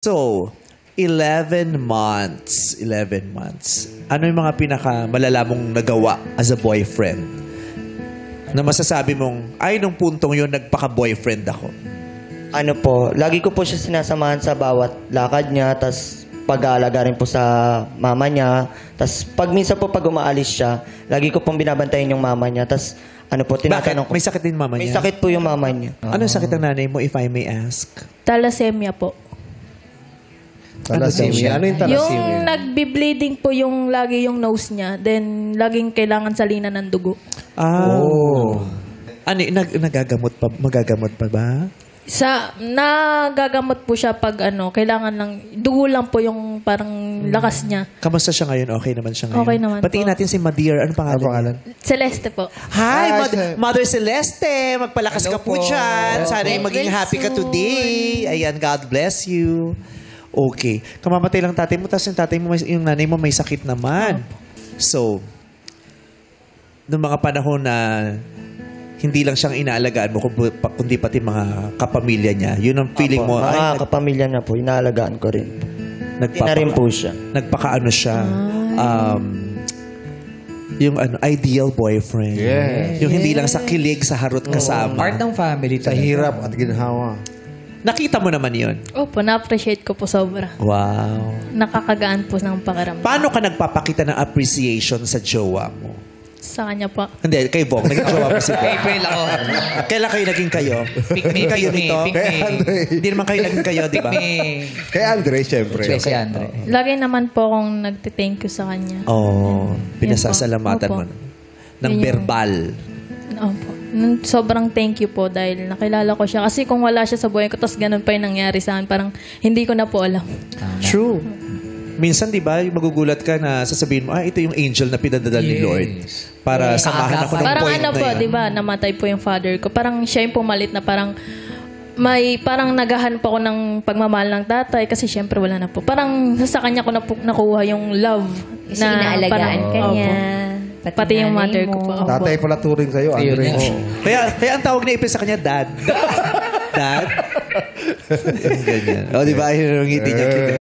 So, 11 months. 11 months. Ano yung mga pinaka-malala mong nagawa as a boyfriend? Na masasabi mong, ay, nung puntong yun, nagpaka-boyfriend ako. Ano po, lagi ko po siya sinasamahan sa bawat lakad niya, tas pag-aalaga rin po sa mama niya. Tas pag minsan po pag umaalis siya, lagi ko pong binabantayan yung mama niya. Tas ano po, tinatanong ko. May sakit din mama May niya? sakit po yung mama niya. Ano yung sakit ng nanay mo, if I may ask? Thalassemia po. Thalassemia. Ano yung thalassemia? Yung nagbi-bleeding po yung lagi yung nose niya. Then, laging kailangan salinan ng dugo. Ano, nagagamot pa, magagamot pa ba? Nagagamot po siya pag kailangan lang, dugo lang po yung parang lakas niya. Kamusta siya ngayon? Okay naman siya ngayon? Okay naman Patiin po. natin si Madeir. Ano pangalan? Celeste po. Hi, Hi, Mother Celeste. Magpalakas ka po dyan. Sana maging happy ka today. Ayan, God bless you. Okay. Kamamatay lang tatay mo, tapos yung tatay mo, yung nanay mo may sakit naman. So, noong mga panahon na hindi lang siyang inaalagaan mo, kundi pati mga kapamilya niya. Yun ang feeling mo. Mga kapamilya niya po, inaalagaan ko rin. Tina rin po siya. Nagpakaano siya. Yung ideal boyfriend. Yes. Yung hindi lang sa kilig, sa harot kasama. Part ng family Sa talaga. hirap at ginhawa. Nakita mo naman yun. Opo, na-appreciate ko po sobra. Wow. Nakakagaan po ng pakiramdam. Paano ka nagpapakita ng appreciation sa jowa mo? Sa kanya po. Hindi, kay Bong. Naging jowa mo si Bong. April ako. Kailan kayo naging kayo? Kayo nito? Hindi naman kayo naging kayo, di ba? Kay Andre, syempre. Si Andre. Lagi naman po akong nagte-thank you sa kanya. Oo. Pinasasalamatan Opo. mo. Ng Yun yung- verbal. Opo. Sobrang thank you po dahil nakilala ko siya. Kasi kung wala siya sa buhay ko, tapos ganun pa yung nangyari sa akin, parang hindi ko na po alam. True. Minsan, di ba, magugulat ka na sasabihin mo, ito yung angel na pinadadala ni Lord para samahan ako ng Parang point ano na po, yan. di ba, namatay po yung father ko. Parang siya yung pumalit na parang parang naghahanap ako ng pagmamahal ng tatay kasi syempre wala na po. Parang sa kanya ko na po nakuha yung love Kasi inaalagaan ka niya. Pati yung mother ko po. Opo. Tatay pala turing sa'yo, Ayun Andre. na. Kaya ang tawag ni April sa kanya, Dad. Dad? Ganyan. O, di ba? Ayun yung ngiti niya.